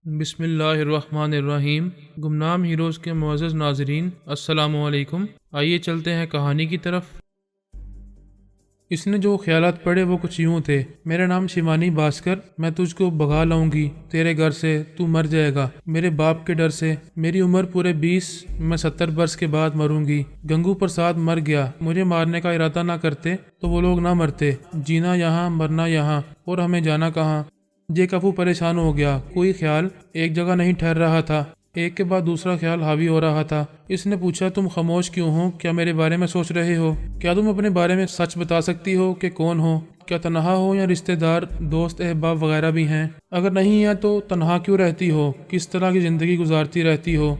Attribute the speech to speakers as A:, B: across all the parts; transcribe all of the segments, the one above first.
A: بسم اللہ الرحمن الرحیم۔ گمنام ہیروز کے معزز ناظرین، السلام علیکم۔ آئیے چلتے ہیں کہانی کی طرف۔ اس نے جو خیالات پڑھے وہ کچھ یوں تھے: میرا نام شیوانی بھاسکر، میں تجھ کو بھگا لاؤں گی تیرے گھر سے، تو مر جائے گا میرے باپ کے ڈر سے، میری عمر پورے 20، میں 70 برس کے بعد مروں گی۔ گنگو پرساد مر گیا، مجھے مارنے کا ارادہ نہ کرتے تو وہ لوگ نہ مرتے، جینا یہاں مرنا یہاں، اور ہمیں جانا کہاں؟ جے کفو پریشان ہو گیا، کوئی خیال ایک جگہ نہیں ٹھہر رہا تھا، ایک کے بعد دوسرا خیال حاوی ہو رہا تھا۔ اس نے پوچھا، تم خاموش کیوں ہو؟ کیا میرے بارے میں سوچ رہے ہو؟ کیا تم اپنے بارے میں سچ بتا سکتی ہو کہ کون ہو؟ کیا تنہا ہو یا رشتہ دار، دوست، احباب وغیرہ بھی ہیں؟ اگر نہیں ہے تو تنہا کیوں رہتی ہو؟ کس طرح کی زندگی گزارتی رہتی ہو؟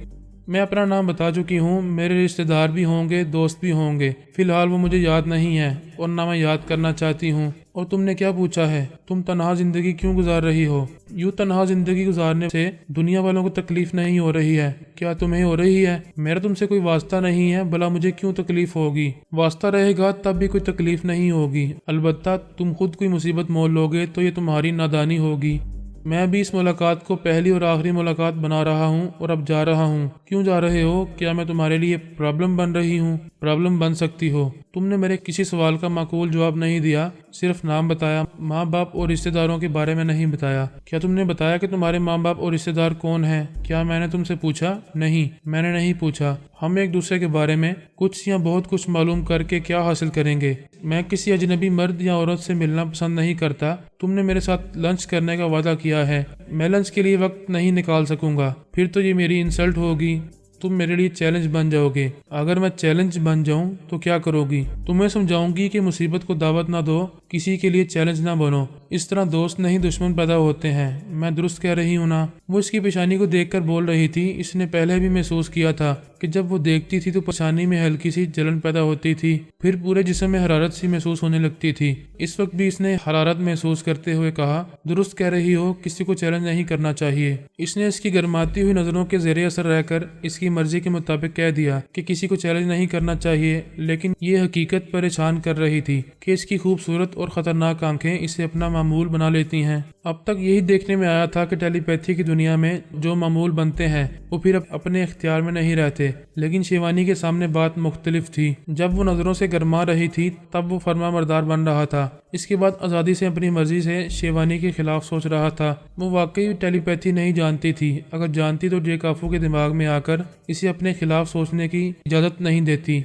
A: میں اپنا نام بتا چکی ہوں، میرے رشتہ دار بھی ہوں گے، دوست بھی ہوں گے، فی الحال وہ مجھے یاد نہیں ہے اور نہ میں یاد کرنا چاہتی ہوں۔ اور تم نے کیا پوچھا ہے؟ تم تنہا زندگی کیوں گزار رہی ہو؟ یوں تنہا زندگی گزارنے سے دنیا والوں کو تکلیف نہیں ہو رہی ہے، کیا تمہیں ہو رہی ہے؟ میرا تم سے کوئی واسطہ نہیں ہے، بھلا مجھے کیوں تکلیف ہوگی؟ واسطہ رہے گا تب بھی کوئی تکلیف نہیں ہوگی، البتہ تم خود کوئی مصیبت مول لوگے تو یہ تمہاری نادانی ہوگی۔ میں بھی اس ملاقات کو پہلی اور آخری ملاقات بنا رہا ہوں اور اب جا رہا ہوں۔ کیوں جا رہے ہو؟ کیا میں تمہارے لیے پرابلم بن رہی ہوں؟ پرابلم بن سکتی ہو۔ تم نے میرے کسی سوال کا معقول جواب نہیں دیا، صرف نام بتایا، ماں باپ اور رشتہ داروں کے بارے میں نہیں بتایا۔ کیا تم نے بتایا کہ تمہارے ماں باپ اور رشتہ دار کون ہیں؟ کیا میں نے تم سے پوچھا؟ نہیں، میں نے نہیں پوچھا۔ ہم ایک دوسرے کے بارے میں کچھ یا بہت کچھ معلوم کر کے کیا حاصل کریں گے؟ میں کسی اجنبی مرد یا عورت سے ملنا پسند نہیں کرتا۔ تم نے میرے ساتھ لنچ کرنے کا وعدہ کیا ہے، میں لنچ کے لیے وقت نہیں نکال سکوں گا، پھر تو یہ میری انسلٹ ہوگی۔ تم میرے لیے چیلنج بن جاؤ گے۔ اگر میں چیلنج بن جاؤں تو کیا کرو گی؟ تمہیں سمجھاؤں گی کہ مصیبت کو دعوت نہ دو، کسی کے لیے چیلنج نہ بنو، اس طرح دوست نہیں دشمن پیدا ہوتے ہیں۔ میں درست کہہ رہی ہوں نا؟ وہ اس کی پیشانی کو دیکھ کر بول رہی تھی۔ اس نے پہلے بھی محسوس کیا تھا کہ جب وہ دیکھتی تھی تو پیشانی میں ہلکی سی جلن پیدا ہوتی تھی، پھر پورے جسم میں حرارت سی محسوس ہونے لگتی تھی۔ اس وقت بھی اس نے حرارت محسوس کرتے ہوئے کہا، درست کہہ رہی ہو، کسی کو چیلنج نہیں کرنا چاہیے۔ اس نے اس کی گرماتی ہوئی نظروں کے زیر اثر رہ کر اس کی مرضی کے مطابق کہہ دیا کہ کسی کو چیلنج نہیں کرنا چاہیے، لیکن یہ حقیقت پریشان کر رہی تھی کہ اس کی خوبصورت اور خطرناک آنکھیں اسے اپنا معمول بنا لیتی ہیں۔ اب تک یہی دیکھنے میں آیا تھا کہ ٹیلی پیتھی کی دنیا میں جو معمول بنتے ہیں وہ پھر اپنے اختیار میں نہیں رہتے، لیکن شیوانی کے سامنے بات مختلف تھی۔ جب وہ نظروں سے گرما رہی تھی تب وہ فرما بردار بن رہا تھا، اس کے بعد آزادی سے اپنی مرضی سے شیوانی کے خلاف سوچ رہا تھا۔ وہ واقعی ٹیلی پیتھی نہیں جانتی تھی، اگر جانتی تو جے کافو کے دماغ میں آ کر اسے اپنے خلاف سوچنے کی اجازت نہیں دیتی۔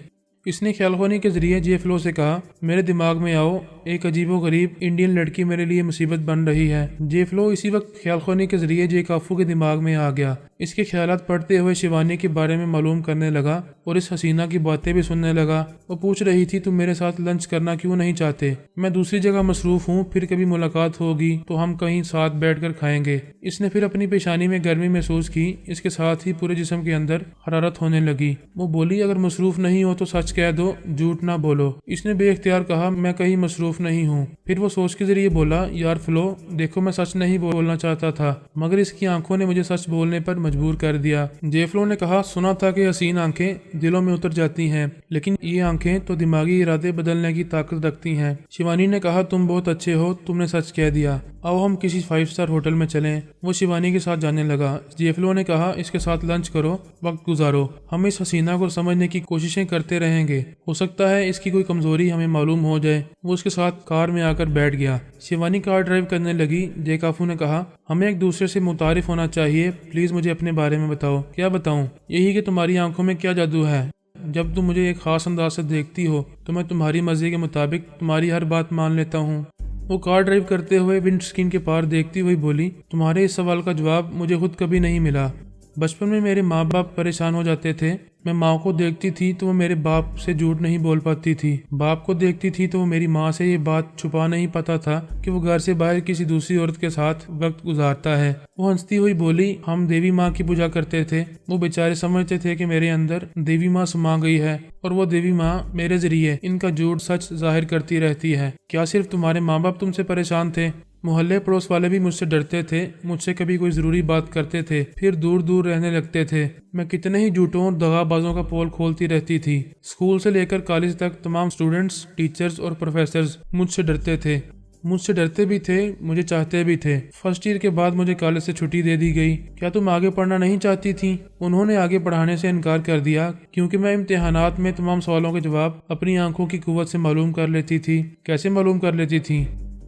A: اس نے خیال خوانی کے ذریعے جے فلو سے کہا، میرے دماغ میں آؤ، ایک عجیب و غریب انڈین لڑکی میرے لیے مصیبت بن رہی ہے۔ جے فلو اسی وقت خیال خوانی کے ذریعے جے کافو کے دماغ میں آ گیا۔ اس کے خیالات پڑھتے ہوئے شیوانی کے بارے میں معلوم کرنے لگا اور اس حسینہ کی باتیں بھی سننے لگا۔ وہ پوچھ رہی تھی، تم میرے ساتھ لنچ کرنا کیوں نہیں چاہتے؟ میں دوسری جگہ مصروف ہوں، پھر کبھی ملاقات ہوگی تو ہم کہیں ساتھ بیٹھ کر کھائیں گے۔ اس نے پھر اپنی پیشانی میں گرمی محسوس کی، اس کے ساتھ ہی پورے جسم کے اندر حرارت ہونے لگی۔ وہ بولی، اگر مصروف نہیں ہو تو سچ کہہ دو، جھوٹ نہ بولو۔ اس نے بے اختیار کہا، میں کہیں مصروف نہیں ہوں۔ پھر وہ سوچ کے ذریعے بولا، یار فلو، دیکھو میں سچ نہیں بولنا چاہتا تھا، مگر اس کی آنکھوں نے مجھے سچ بولنے پر مجبور کر دیا۔ جے فلو نے کہا، سنا تھا کہ حسین آنکھیں دلوں میں اتر جاتی ہیں، لیکن یہ آنکھیں تو دماغی ارادے بدلنے کی طاقت رکھتی ہیں۔ شیوانی نے کہا، تم بہت اچھے ہو، تم نے سچ کہہ دیا، آؤ ہم کسی 5 اسٹار ہوٹل میں چلیں۔ وہ شیوانی کے ساتھ جانے لگا۔ جے فلو نے کہا، اس کے ساتھ لنچ کرو، وقت گزارو، ہم اس حسینہ کو سمجھنے کی کوششیں کرتے رہیں گے، ہو سکتا ہے اس کی کوئی کمزوری ہمیں معلوم ہو جائے۔ وہ اس کے ساتھ کار میں آ کر بیٹھ گیا۔ شیوانی کار ڈرائیو کرنے لگی۔ جے کافو نے کہا، ہمیں ایک دوسرے سے متعارف ہونا چاہیے، پلیز مجھے اپنے بارے میں بتاؤ۔ کیا بتاؤں؟ یہی کہ تمہاری آنکھوں میں کیا جادو ہے؟ جب تم مجھے ایک خاص انداز سے دیکھتی ہو تو میں تمہاری مرضی کے مطابق تمہاری ہر بات مان لیتا ہوں۔ وہ کار ڈرائیو کرتے ہوئے ونڈ اسکرین کے پار دیکھتی ہوئی بولی، تمہارے اس سوال کا جواب مجھے خود کبھی نہیں ملا۔ بچپن میں میرے ماں باپ پریشان ہو جاتے تھے، میں ماں کو دیکھتی تھی تو وہ میرے باپ سے جھوٹ نہیں بول پاتی تھی، باپ کو دیکھتی تھی تو وہ میری ماں سے یہ بات چھپا نہیں پاتا تھا کہ وہ گھر سے باہر کسی دوسری عورت کے ساتھ وقت گزارتا ہے۔ وہ ہنستی ہوئی بولی، ہم دیوی ماں کی پوجا کرتے تھے، وہ بیچارے سمجھتے تھے کہ میرے اندر دیوی ماں سما گئی ہے اور وہ دیوی ماں میرے ذریعے ان کا جھوٹ سچ ظاہر کرتی رہتی ہے۔ کیا صرف تمہارے ماں باپ تم سے پریشان تھے؟ محلے پڑوس والے بھی مجھ سے ڈرتے تھے، مجھ سے کبھی کوئی ضروری بات کرتے تھے پھر دور دور رہنے لگتے تھے۔ میں کتنے ہی جھوٹوں اور دغا بازوں کا پول کھولتی رہتی تھی۔ اسکول سے لے کر کالج تک تمام اسٹوڈنٹس، ٹیچرز اور پروفیسرز مجھ سے ڈرتے تھے۔ مجھ سے ڈرتے بھی تھے، مجھے چاہتے بھی تھے۔ فرسٹ ایئر کے بعد مجھے کالج سے چھٹی دے دی گئی۔ کیا تم آگے پڑھنا نہیں چاہتی تھی؟ انہوں نے آگے پڑھانے سے انکار کر دیا کیونکہ میں امتحانات میں تمام سوالوں کے جواب اپنی آنکھوں کی قوت سے معلوم کر لیتی تھی۔ کیسے معلوم کر لیتی تھی؟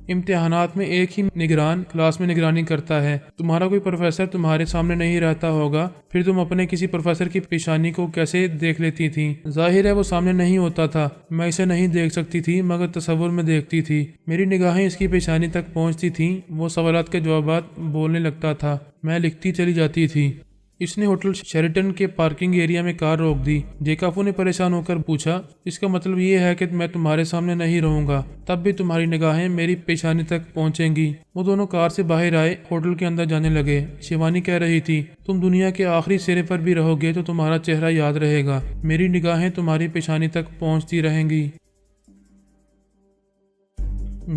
A: امتحانات میں ایک ہی نگران کلاس میں نگرانی کرتا ہے۔ تمہارا کوئی پروفیسر تمہارے سامنے نہیں رہتا ہوگا، پھر تم اپنے کسی پروفیسر کی پیشانی کو کیسے دیکھ لیتی تھی؟ ظاہر ہے وہ سامنے نہیں ہوتا تھا، میں اسے نہیں دیکھ سکتی تھی مگر تصور میں دیکھتی تھی۔ میری نگاہیں اس کی پیشانی تک پہنچتی تھیں، وہ سوالات کے جوابات بولنے لگتا تھا، میں لکھتی چلی جاتی تھی۔ اس نے ہوٹل شیریٹن کے پارکنگ ایریا میں کار روک دی۔ جیکافو نے پریشان ہو کر پوچھا، اس کا مطلب یہ ہے کہ میں تمہارے سامنے نہیں رہوں گا، تب بھی تمہاری نگاہیں میری پیشانی تک پہنچیں گی۔ وہ دونوں کار سے باہر آئے، ہوٹل کے اندر جانے لگے۔ شیوانی کہہ رہی تھی، تم دنیا کے آخری سرے پر بھی رہو گے تو تمہارا چہرہ یاد رہے گا، میری نگاہیں تمہاری پیشانی تک پہنچتی رہیں گی۔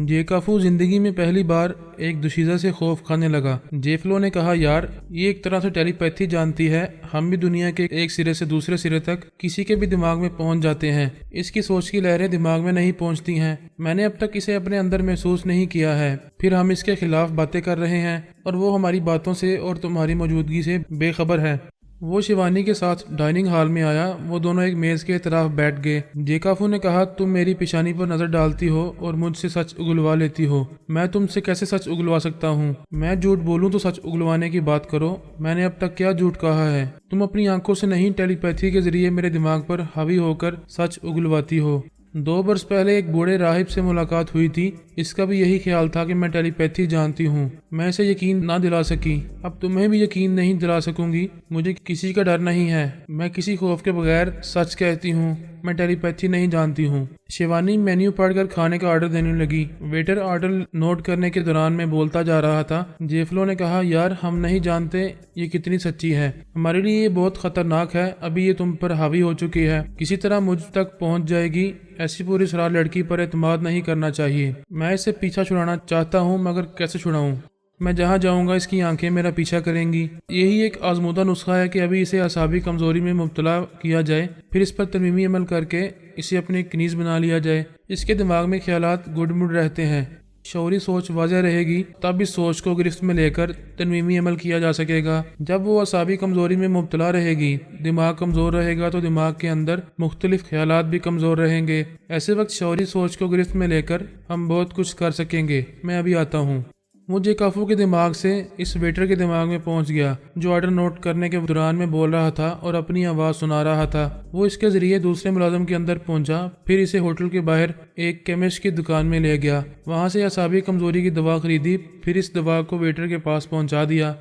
A: جیکافو زندگی میں پہلی بار ایک دوشیزہ سے خوف کھانے لگا۔ جیفلو نے کہا، یار یہ ایک طرح سے ٹیلی پیتھی جانتی ہے، ہم بھی دنیا کے ایک سرے سے دوسرے سرے تک کسی کے بھی دماغ میں پہنچ جاتے ہیں، اس کی سوچ کی لہریں دماغ میں نہیں پہنچتی ہیں، میں نے اب تک اسے اپنے اندر محسوس نہیں کیا ہے، پھر ہم اس کے خلاف باتیں کر رہے ہیں اور وہ ہماری باتوں سے اور تمہاری موجودگی سے بے خبر ہے۔ وہ شیوانی کے ساتھ ڈائننگ ہال میں آیا، وہ دونوں ایک میز کے طرف بیٹھ گئے۔ جیکافو نے کہا، تم میری پیشانی پر نظر ڈالتی ہو اور مجھ سے سچ اگلوا لیتی ہو، میں تم سے کیسے سچ اگلوا سکتا ہوں؟ میں جھوٹ بولوں تو سچ اگلوانے کی بات کرو، میں نے اب تک کیا جھوٹ کہا ہے؟ تم اپنی آنکھوں سے نہیں، ٹیلی پیتھی کے ذریعے میرے دماغ پر حاوی ہو کر سچ اگلواتی ہو۔ 2 برس پہلے ایک بوڑھے راہب سے ملاقات ہوئی تھی، اس کا بھی یہی خیال تھا کہ میں ٹیلی پیتھی جانتی ہوں، میں اسے یقین نہ دلا سکی، اب تمہیں بھی یقین نہیں دلا سکوں گی۔ مجھے کسی کا ڈر نہیں ہے، میں کسی خوف کے بغیر سچ کہتی ہوں، میں ٹیلی پیتھی نہیں جانتی ہوں۔ شیوانی مینیو پڑھ کر کھانے کا آرڈر دینے لگی۔ ویٹر آرڈر نوٹ کرنے کے دوران میں بولتا جا رہا تھا۔ جیفلو نے کہا، یار ہم نہیں جانتے یہ کتنی سچی ہے، ہمارے لیے یہ بہت خطرناک ہے، ابھی یہ تم پر حاوی ہو چکی ہے، کسی طرح مجھ تک پہنچ جائے گی، ایسی پوری سرار لڑکی پر اعتماد نہیں کرنا چاہیے۔ میں اسے پیچھا چھڑانا چاہتا ہوں مگر کیسے چھڑاؤں؟ میں جہاں جاؤں گا اس کی آنکھیں میرا پیچھا کریں گی۔ یہی ایک آزمودہ نسخہ ہے کہ ابھی اسے اعصابی کمزوری میں مبتلا کیا جائے، پھر اس پر ترمیمی عمل کر کے اسے اپنی کنیز بنا لیا جائے۔ اس کے دماغ میں خیالات گڈ مڈ رہتے ہیں، شعوری سوچ واضح رہے گی تب اس سوچ کو گرفت میں لے کر ترمیمی عمل کیا جا سکے گا۔ جب وہ اعصابی کمزوری میں مبتلا رہے گی، دماغ کمزور رہے گا تو دماغ کے اندر مختلف خیالات بھی کمزور رہیں گے، ایسے وقت شعوری سوچ کو گرفت میں لے کر ہم بہت کچھ کر سکیں گے۔ میں ابھی آتا ہوں۔ وہ جیکافو کے دماغ سے اس ویٹر کے دماغ میں پہنچ گیا جو آرڈر نوٹ کرنے کے دوران میں بول رہا تھا اور اپنی آواز سنا رہا تھا۔ وہ اس کے ذریعے دوسرے ملازم کے اندر پہنچا، پھر اسے ہوٹل کے باہر ایک کیمسٹ کی دکان میں لے گیا، وہاں سے اعصابی کمزوری کی دوا خریدی، پھر اس دوا کو ویٹر کے پاس پہنچا دیا۔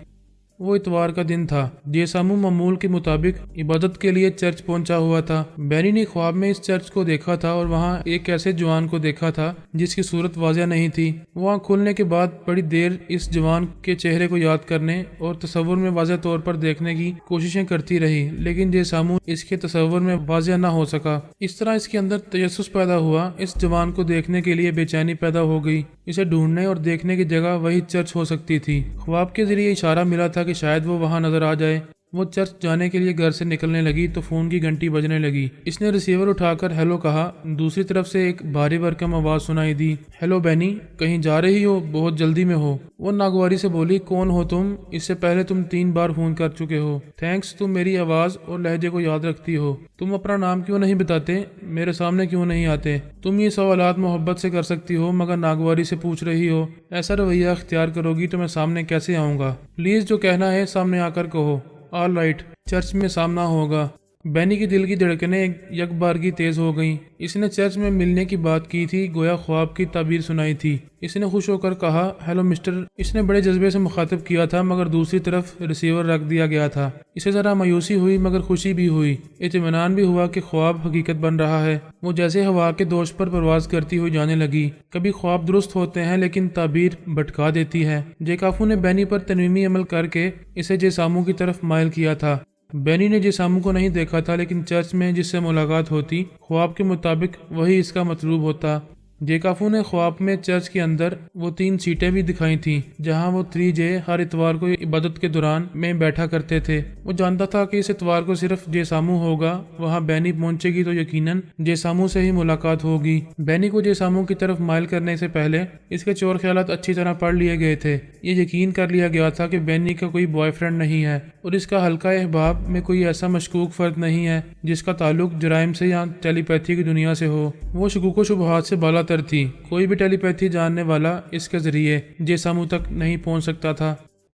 A: وہ اتوار کا دن تھا۔ جیسامو معمول کے مطابق عبادت کے لیے چرچ پہنچا ہوا تھا۔ بینی نے خواب میں اس چرچ کو دیکھا تھا اور وہاں ایک ایسے جوان کو دیکھا تھا جس کی صورت واضح نہیں تھی۔ وہ آنکھ کھولنے کے بعد بڑی دیر اس جوان کے چہرے کو یاد کرنے اور تصور میں واضح طور پر دیکھنے کی کوششیں کرتی رہی، لیکن جیسامو اس کے تصور میں واضح نہ ہو سکا۔ اس طرح اس کے اندر تجسس پیدا ہوا، اس جوان کو دیکھنے کے لیے بے چینی پیدا ہو گئی۔ اسے ڈھونڈنے اور دیکھنے کی جگہ وہی چرچ ہو سکتی تھی۔ خواب کے ذریعے اشارہ ملا تھا کہ شاید وہ وہاں نظر آ جائے۔ وہ چرچ جانے کے لیے گھر سے نکلنے لگی تو فون کی گھنٹی بجنے لگی۔ اس نے ریسیور اٹھا کر ہیلو کہا، دوسری طرف سے ایک بھاری بھرکم آواز سنائی دی، ہیلو بینی، کہیں جا رہی ہو؟ بہت جلدی میں ہو؟ وہ ناگواری سے بولی، کون ہو تم؟ اس سے پہلے تم 3 بار فون کر چکے ہو۔ تھینکس، تم میری آواز اور لہجے کو یاد رکھتی ہو۔ تم اپنا نام کیوں نہیں بتاتے؟ میرے سامنے کیوں نہیں آتے؟ تم یہ سوالات محبت سے کر سکتی ہو مگر ناگواری سے پوچھ رہی ہو۔ ایسا رویہ اختیار کرو گی تو میں سامنے کیسے آؤں گا؟ پلیز جو کہنا ہے سامنے آ کر کہو۔ آل رائٹ، چرچ میں سامنا ہوگا۔ بینی کی دل کی دھڑکنیں یک بارگی تیز ہو گئیں۔ اس نے چرچ میں ملنے کی بات کی تھی، گویا خواب کی تعبیر سنائی تھی۔ اس نے خوش ہو کر کہا، ہیلو مسٹر۔ اس نے بڑے جذبے سے مخاطب کیا تھا مگر دوسری طرف ریسیور رکھ دیا گیا تھا۔ اسے ذرا مایوسی ہوئی مگر خوشی بھی ہوئی، اطمینان بھی ہوا کہ خواب حقیقت بن رہا ہے۔ وہ جیسے ہوا کے دوش پر پرواز کرتی ہوئی جانے لگی۔ کبھی خواب درست ہوتے ہیں لیکن تعبیر بھٹکا دیتی ہے۔ جیکافو نے بینی پر ترمیمی عمل کر کے اسے جیسامو کی طرف مائل کیا تھا۔ بینی نے جیسامو کو نہیں دیکھا تھا لیکن چرچ میں جس سے ملاقات ہوتی خواب کے مطابق وہی اس کا مطلوب ہوتا۔ جیکافو نے خواب میں چرچ کے اندر وہ 3 سیٹیں بھی دکھائی تھیں جہاں وہ 3J ہر اتوار کو عبادت کے دوران میں بیٹھا کرتے تھے۔ وہ جانتا تھا کہ اس اتوار کو صرف جے سامو ہوگا، وہاں بینی پہنچے گی تو یقیناً جے سامو سے ہی ملاقات ہوگی۔ بینی کو جے سامو کی طرف مائل کرنے سے پہلے اس کے چور خیالات اچھی طرح پڑھ لیے گئے تھے۔ یہ یقین کر لیا گیا تھا کہ بینی کا کوئی بوائے فرینڈ نہیں ہے اور اس کا حلقہ احباب میں کوئی ایسا مشکوک فرد نہیں ہے جس کا تعلق جرائم سے یا ٹیلی پیتھی کی دنیا سے ہو۔ وہ شکوک و شبہات سے بالا تر تھی۔ کوئی بھی ٹیلی پیتھی جاننے والا اس کے ذریعے جے سامو تک نہیں پہنچ سکتا تھا۔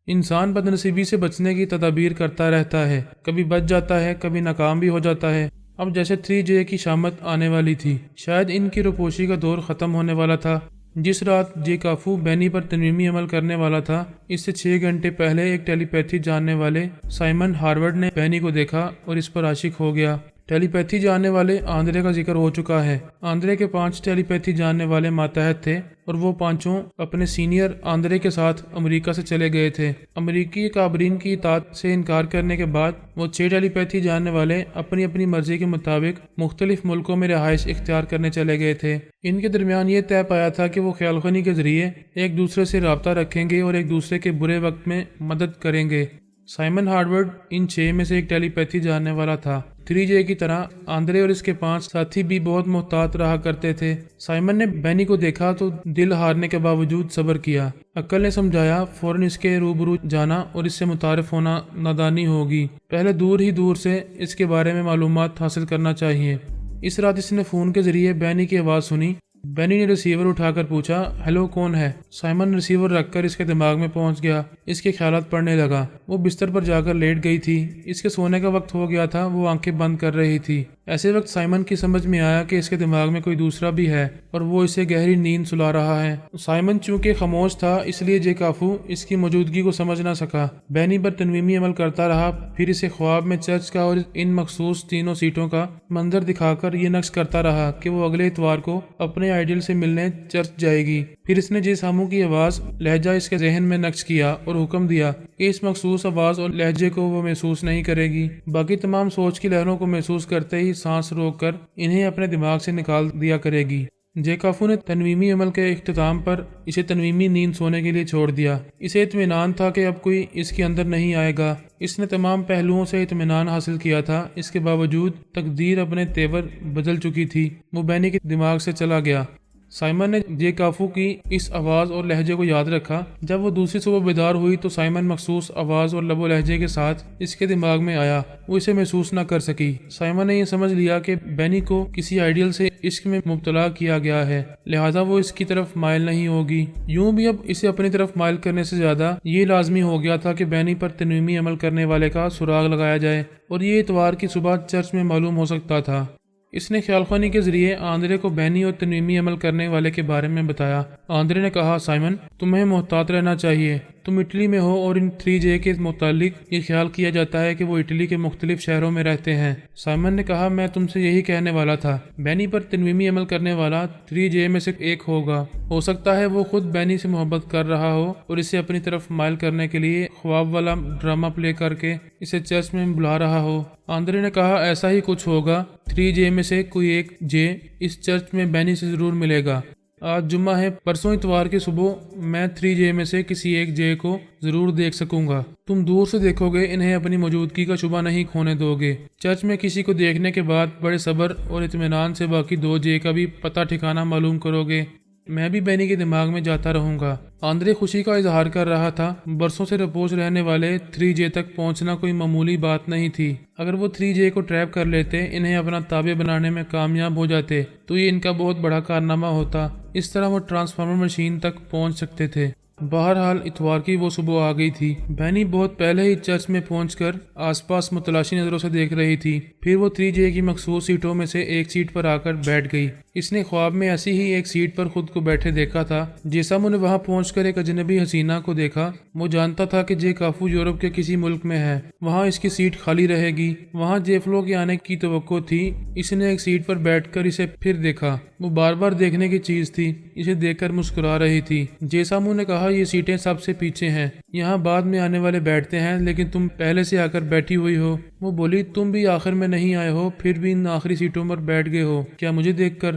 A: انسان بدنصیبی سے بچنے کی تدابیر کرتا رہتا ہے، کبھی بچ جاتا ہے، کبھی ناکام بھی ہو جاتا ہے۔ اب جیسے 3J کی شامت آنے والی تھی، شاید ان کی روپوشی کا دور ختم ہونے والا تھا۔ جس رات جیکافو بینی پر تنویمی عمل کرنے والا تھا، اس سے 6 گھنٹے پہلے ایک ٹیلی پیتھی جاننے والے سائمن ہارورڈ نے بینی کو دیکھا اور اس پر عاشق ہو گیا۔ ٹیلی پیتھی جاننے والے آندرے کا ذکر ہو چکا ہے۔ آندرے کے 5 ٹیلی پیتھی جاننے والے ماتحت تھے اور وہ 5 اپنے سینئر آندرے کے ساتھ امریکہ سے چلے گئے تھے۔ امریکی کابرین کی اطاعت سے انکار کرنے کے بعد وہ 6 ٹیلی پیتھی جاننے والے اپنی اپنی مرضی کے مطابق مختلف ملکوں میں رہائش اختیار کرنے چلے گئے تھے۔ ان کے درمیان یہ طے پایا تھا کہ وہ خیال خانی کے ذریعے ایک دوسرے سے رابطہ رکھیں گے اور ایک دوسرے کے برے وقت میں مدد کریں گے۔ سائمن ہارورڈ ان 6 میں سے ایک ٹیلی پیتھی جاننے والا تھا۔ 3J کی طرح آندرے اور اس کے 5 ساتھی بھی بہت محتاط رہا کرتے تھے۔ سائمن نے بینی کو دیکھا تو دل ہارنے کے باوجود صبر کیا۔ عقل نے سمجھایا فوراً اس کے روبرو جانا اور اس سے متعارف ہونا نادانی ہوگی، پہلے دور سے اس کے بارے میں معلومات حاصل کرنا چاہیے۔ اس رات اس نے فون کے ذریعے بینی کی آواز سنی۔ بینی نے ریسیور اٹھا کر پوچھا، ہیلو کون ہے؟ سائمن ریسیور رکھ کر اس کے دماغ میں پہنچ گیا۔ اس کے خیالات پڑنے لگا۔ وہ بستر پر جا کر لیٹ گئی تھی۔ اس کے سونے کا وقت ہو گیا تھا۔ وہ آنکھیں بند کر رہی تھی۔ ایسے وقت سائمن کی سمجھ میں آیا کہ اس کے دماغ میں کوئی دوسرا بھی ہے اور وہ اسے گہری نیند سلا رہا ہے۔ سائمن چونکہ خاموش تھا اس لیے جیکافو اس کی موجودگی کو سمجھ نہ سکا۔ بینی پر تنویمی عمل کرتا رہا، پھر اسے خواب میں چرچ کا اور ان مخصوص 3 سیٹوں کا منظر دکھا کر یہ نقش کرتا رہا کہ وہ اگلے اتوار کو اپنے آئیڈیل سے ملنے چرچ جائے گی۔ پھر اس نے جے سامو کی آواز لہجہ اس کے ذہن میں نقش کیا اور حکم دیا کہ اس مخصوص آواز اور لہجے کو وہ محسوس نہیں کرے گی۔ باقی تمام سوچ کی لہروں کو محسوس کرتے ہی سانس روک کر انہیں اپنے دماغ سے نکال دیا کرے گی۔ جیکافو نے تنویمی عمل کے اختتام پر اسے تنویمی نیند سونے کے لیے چھوڑ دیا۔ اسے اطمینان تھا کہ اب کوئی اس کے اندر نہیں آئے گا۔ اس نے تمام پہلوؤں سے اطمینان حاصل کیا تھا۔ اس کے باوجود تقدیر اپنے تیور بدل چکی تھی۔ وہ بینی کے دماغ سے چلا گیا۔ سائمن نے جیکافو کی اس آواز اور لہجے کو یاد رکھا۔ جب وہ دوسری صبح بیدار ہوئی تو سائمن مخصوص آواز اور لب و لہجے کے ساتھ اس کے دماغ میں آیا۔ وہ اسے محسوس نہ کر سکی۔ سائمن نے یہ سمجھ لیا کہ بینی کو کسی آئیڈیل سے عشق میں مبتلا کیا گیا ہے، لہذا وہ اس کی طرف مائل نہیں ہوگی۔ یوں بھی اب اسے اپنی طرف مائل کرنے سے زیادہ یہ لازمی ہو گیا تھا کہ بینی پر تنویمی عمل کرنے والے کا سراغ لگایا جائے، اور یہ اتوار کی صبح چرچ میں معلوم ہو سکتا تھا۔ اس نے خیال خوانی کے ذریعے آندرے کو بینی اور تنویمی عمل کرنے والے کے بارے میں بتایا۔ آندرے نے کہا، سائمن تمہیں محتاط رہنا چاہیے، تم اٹلی میں ہو اور ان 3J کے متعلق یہ خیال کیا جاتا ہے کہ وہ اٹلی کے مختلف شہروں میں رہتے ہیں۔ سائمن نے کہا، میں تم سے یہی کہنے والا تھا۔ بینی پر تنویمی عمل کرنے والا 3J میں سے ایک ہوگا۔ ہو سکتا ہے وہ خود بینی سے محبت کر رہا ہو اور اسے اپنی طرف مائل کرنے کے لیے خواب والا ڈرامہ پلے کر کے اسے چرچ میں بلا رہا ہو۔ آندرے نے کہا، ایسا ہی کچھ ہوگا۔ 3J میں سے کوئی ایک J اس چرچ میں بینی سے ضرور ملے گا۔ آج جمعہ ہے، پرسوں اتوار کی صبح میں 3J میں سے کسی ایک J کو ضرور دیکھ سکوں گا۔ تم دور سے دیکھو گے، انہیں اپنی موجودگی کا شبہ نہیں کھونے دو گے۔ چرچ میں کسی کو دیکھنے کے بعد بڑے صبر اور اطمینان سے باقی 2 J کا بھی پتہ ٹھکانہ معلوم کرو گے۔ میں بھی بینی کے دماغ میں جاتا رہوں گا۔ آندرے خوشی کا اظہار کر رہا تھا۔ برسوں سے رپوش رہنے والے 3J تک پہنچنا کوئی معمولی بات نہیں تھی۔ اگر وہ 3J کو ٹریپ کر لیتے، انہیں اپنا تابع بنانے میں کامیاب ہو جاتے تو یہ ان کا بہت بڑا کارنامہ ہوتا۔ اس طرح وہ ٹرانسفارمر مشین تک پہنچ سکتے تھے۔ بہرحال اتوار کی وہ صبح آ گئی تھی۔ بینی بہت پہلے ہی چرچ میں پہنچ کر آس پاس متلاشی نظروں سے دیکھ رہی تھی۔ پھر وہ 3J کی مخصوص سیٹوں میں سے ایک سیٹ پر آ کر بیٹھ گئی۔ اس نے خواب میں ایسی ہی ایک سیٹ پر خود کو بیٹھے دیکھا تھا۔ جیسامو نے وہاں پہنچ کر ایک اجنبی حسینہ کو دیکھا۔ وہ جانتا تھا کہ جیکافو یورپ کے کسی ملک میں ہے، وہاں اس کی سیٹ خالی رہے گی۔ وہاں جیفلو کے آنے کی توقع تھی۔ اس نے ایک سیٹ پر بیٹھ کر اسے پھر دیکھا۔ وہ بار بار دیکھنے کی چیز تھی۔ اسے دیکھ کر مسکرا رہی تھی۔ جیسامو نے کہا، یہ سیٹیں سب سے پیچھے ہیں، یہاں بعد میں آنے والے بیٹھتے ہیں، لیکن تم پہلے سے آ کر بیٹھی ہوئی ہو۔ وہ بولی، تم بھی آخر میں نہیں آئے ہو، پھر بھی ان آخری سیٹوں پر بیٹھ گئے ہو، کیا مجھے دیکھ کر؟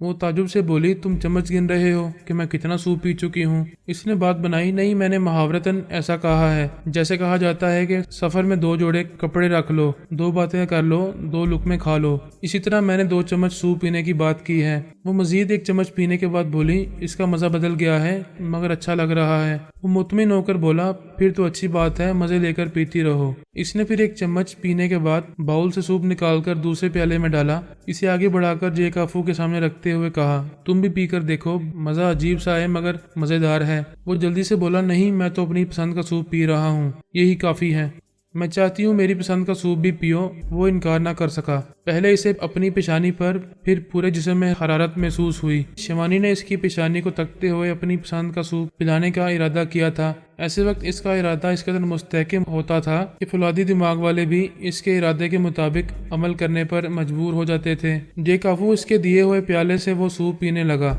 A: وہ تعجب سے بولی تم چمچ گن رہے ہو کہ میں کتنا سوپ پی چکی ہوں؟ اس نے بات بنائی نہیں، میں نے محاورتاً ایسا کہا ہے جیسے کہا جاتا ہے کہ سفر میں 2 جوڑے کپڑے رکھ لو، 2 باتیں کر لو، 2 لقمے کھا لو، اسی طرح میں نے 2 چمچ سوپ پینے کی بات کی ہے۔ وہ مزید 1 چمچ پینے کے بعد بولی اس کا مزہ بدل گیا ہے مگر اچھا لگ رہا ہے۔ وہ مطمئن ہو کر بولا پھر تو اچھی بات ہے، مزے لے کر پیتی رہو۔ اس نے پھر 1 چمچ پینے کے بعد باؤل سے سوپ نکال کر دوسرے پیالے میں ڈالا، اسے آگے بڑھا کر جے کافو کے سامنے رکھتے ہوئے کہا تم بھی پی کر دیکھو، مزہ عجیب سا ہے مگر مزیدار ہے۔ وہ جلدی سے بولا نہیں، میں تو اپنی پسند کا سوپ پی رہا ہوں، یہی کافی ہے، میں چاہتی ہوں میری پسند کا سوپ بھی پیو۔ وہ انکار نہ کر سکا۔ پہلے اسے اپنی پیشانی پر پھر پورے جسم میں حرارت محسوس ہوئی۔ شیوانی نے اس کی پیشانی کو تکتے ہوئے اپنی پسند کا سوپ پلانے کا ارادہ کیا تھا۔ ایسے وقت اس کا ارادہ اس قدر مستحکم ہوتا تھا کہ فولادی دماغ والے بھی اس کے ارادے کے مطابق عمل کرنے پر مجبور ہو جاتے تھے۔ جے کافو اس کے دیے ہوئے پیالے سے وہ سوپ پینے لگا۔